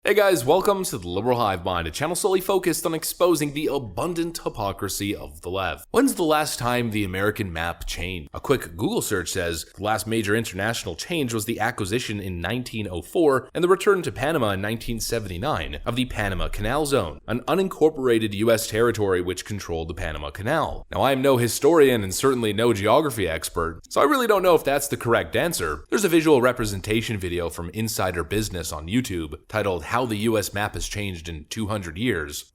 Hey guys, welcome to the Liberal Hive Mind, a channel solely focused on exposing the abundant hypocrisy of the left. When's the last time the American map changed? A quick Google search says the last major international change was the acquisition in 1904 and the return to Panama in 1979 of the Panama Canal Zone, an unincorporated US territory which controlled the Panama Canal. Now, I am no historian and certainly no geography expert, so I really don't know if that's the correct answer. There's a visual representation video from Insider Business on YouTube titled How the US map has changed in 200 years.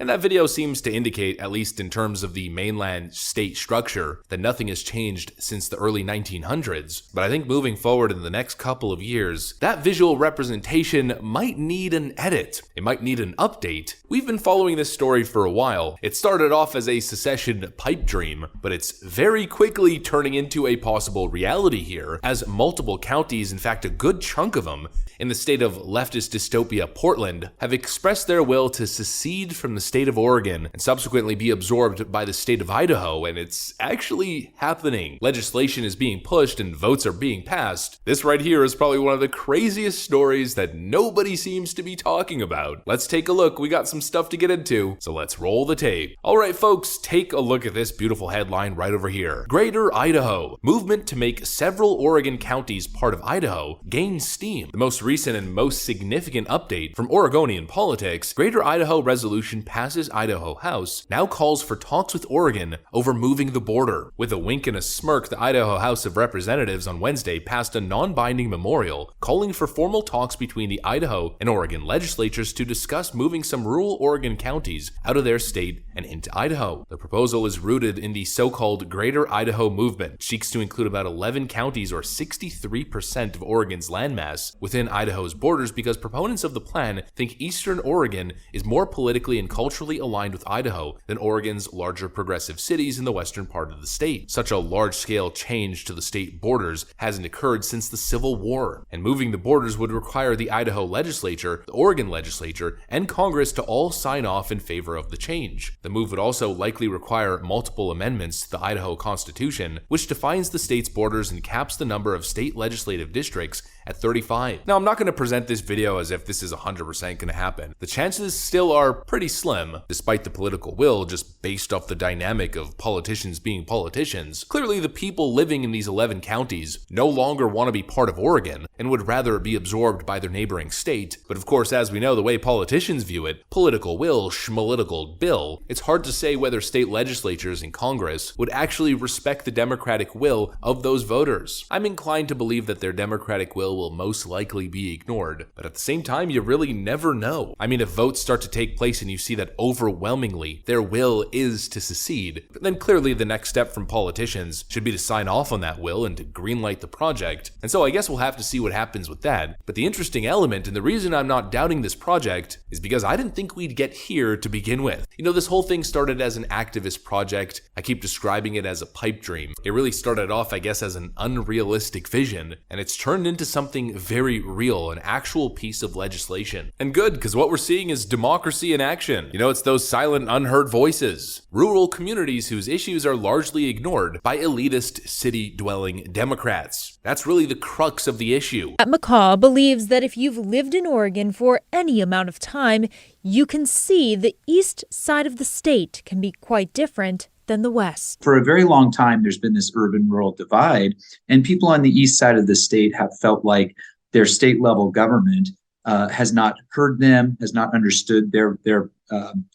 And that video seems to indicate, at least in terms of the mainland state structure, that nothing has changed since the early 1900s. But I think moving forward in the next couple of years, that visual representation might need an edit. It might need an update. We've been following this story for a while. It started off as a secession pipe dream, but it's very quickly turning into a possible reality here, as multiple counties, in fact a good chunk of them, in the state of leftist dystopia Portland, have expressed their will to secede from the state of Oregon and subsequently be absorbed by the state of Idaho, and it's actually happening. Legislation is being pushed and votes are being passed. This right here is probably one of the craziest stories that nobody seems to be talking about. Let's take a look. We got some stuff to get into, so let's roll the tape. Alright folks, take a look at this beautiful headline right over here. Greater Idaho. Movement to make several Oregon counties part of Idaho gains steam. The most recent and most significant update from Oregonian politics, Greater Idaho resolution passes Idaho House, now calls for talks with Oregon over moving the border. With a wink and a smirk, the Idaho House of Representatives on Wednesday passed a non-binding memorial calling for formal talks between the Idaho and Oregon legislatures to discuss moving some rural Oregon counties out of their state and into Idaho. The proposal is rooted in the so-called Greater Idaho movement, which seeks to include about 11 counties or 63% of Oregon's landmass within Idaho's borders, because proponents of the plan think Eastern Oregon is more politically and culturally aligned with Idaho than Oregon's larger progressive cities in the western part of the state. Such a large-scale change to the state borders hasn't occurred since the Civil War, and moving the borders would require the Idaho legislature, the Oregon legislature, and Congress to all sign off in favor of the change. The move would also likely require multiple amendments to the Idaho Constitution, which defines the state's borders and caps the number of state legislative districts at 35. Now, I'm not going to present this video as if this is 100% going to happen. The chances still are pretty slim, despite the political will, just based off the dynamic of politicians being politicians. Clearly, the people living in these 11 counties no longer want to be part of Oregon and would rather be absorbed by their neighboring state. But of course, as we know, the way politicians view it, political will, schmalitical bill, it's hard to say whether state legislatures and Congress would actually respect the democratic will of those voters. I'm inclined to believe that their democratic will most likely be ignored, but at the same time, you really never know. I mean, if votes start to take place and you see that overwhelmingly their will is to secede, then clearly the next step from politicians should be to sign off on that will and to greenlight the project. And so I guess we'll have to see what happens with that. But the interesting element, and the reason I'm not doubting this project, is because I didn't think we'd get here to begin with. You know, this whole thing started as an activist project. I keep describing it as a pipe dream. It really started off, I guess, as an unrealistic vision, and it's turned into something very real, an actual piece of legislation. And good, because what we're seeing is democracy in action. You know, it's those silent, unheard voices. Rural communities whose issues are largely ignored by elitist, city-dwelling Democrats. That's really the crux of the issue. McCaw believes that if you've lived in Oregon for any amount of time, you can see the east side of the state can be quite different than the West. For a very long time, there's been this urban-rural divide, and people on the east side of the state have felt like their state-level government has not heard them, has not understood their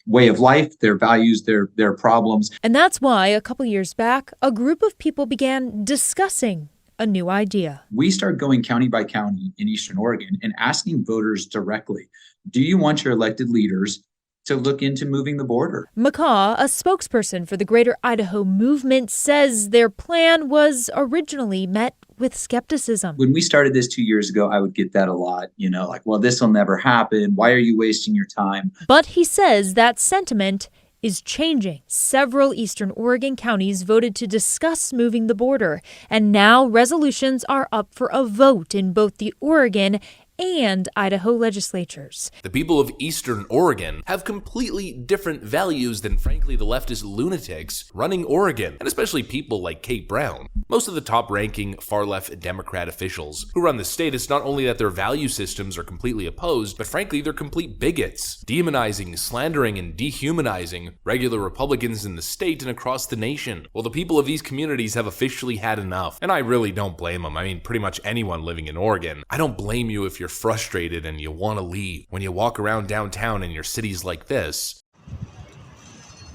way of life, their values, their problems. And that's why a couple years back, a group of people began discussing a new idea. We started going county by county in Eastern Oregon and asking voters directly, do you want your elected leaders to look into moving the border? McCaw, a spokesperson for the Greater Idaho movement, says their plan was originally met with skepticism. When we started this 2 years ago, I would get that a lot, like, well, this will never happen. Why are you wasting your time? But he says that sentiment is changing. Several eastern Oregon counties voted to discuss moving the border, and now resolutions are up for a vote in both the Oregon and Idaho legislatures. The people of Eastern Oregon have completely different values than, frankly, the leftist lunatics running Oregon, and especially people like Kate Brown. Most of the top-ranking far-left Democrat officials who run the state, it's not only that their value systems are completely opposed, but frankly, they're complete bigots, demonizing, slandering, and dehumanizing regular Republicans in the state and across the nation. Well, the people of these communities have officially had enough, and I really don't blame them. I mean, pretty much anyone living in Oregon. I don't blame you if you're frustrated and you want to leave. When you walk around downtown in your cities like this.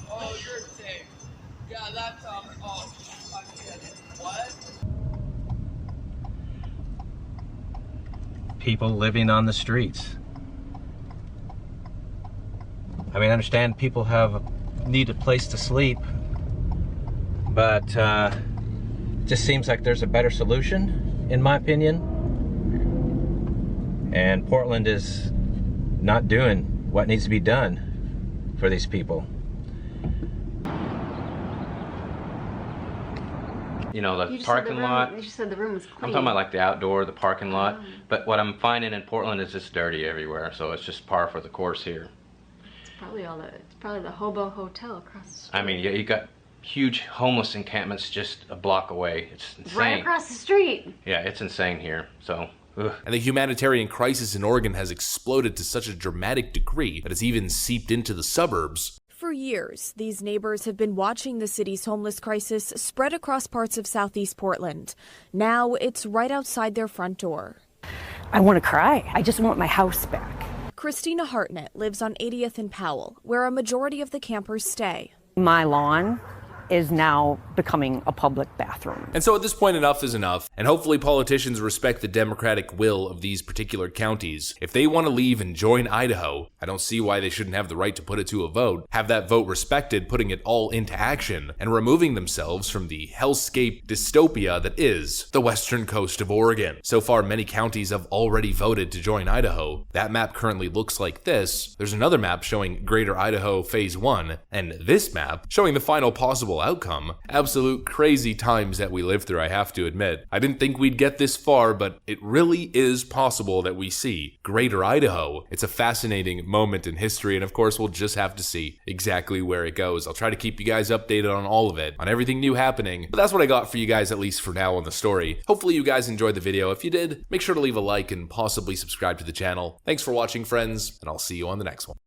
Oh, you're safe. Yeah, that's oh, I get it. What? People living on the streets. I mean, I understand people need a place to sleep, but it just seems like there's a better solution, in my opinion. And Portland is not doing what needs to be done for these people. You know, the parking lot. You just said the room was clean. I'm talking about like the outdoor, the parking lot. But what I'm finding in Portland is just dirty everywhere. So it's just par for the course here. It's probably the hobo hotel across the street. I mean, you got huge homeless encampments just a block away. It's insane. Right across the street. Yeah, it's insane here. So. Ugh. And the humanitarian crisis in Oregon has exploded to such a dramatic degree that it's even seeped into the suburbs. For years, these neighbors have been watching the city's homeless crisis spread across parts of southeast Portland. Now it's right outside their front door. I want to cry. I just want my house back. Christina Hartnett lives on 80th and Powell, where a majority of the campers stay. My lawn is now becoming a public bathroom. And so at this point, enough is enough, and hopefully politicians respect the democratic will of these particular counties. If they want to leave and join Idaho, I don't see why they shouldn't have the right to put it to a vote, have that vote respected, putting it all into action, and removing themselves from the hellscape dystopia that is the western coast of Oregon. So far, many counties have already voted to join Idaho. That map currently looks like this. There's another map showing Greater Idaho Phase 1, and this map showing the final possible outcome. Absolute crazy times that we live through, I have to admit. I didn't think we'd get this far, but it really is possible that we see Greater Idaho. It's a fascinating moment in history, and of course we'll just have to see exactly where it goes. I'll try to keep you guys updated on all of it, on everything new happening, but that's what I got for you guys, at least for now, on the story. Hopefully you guys enjoyed the video. If you did, make sure to leave a like and possibly subscribe to the channel. Thanks for watching, friends, and I'll see you on the next one.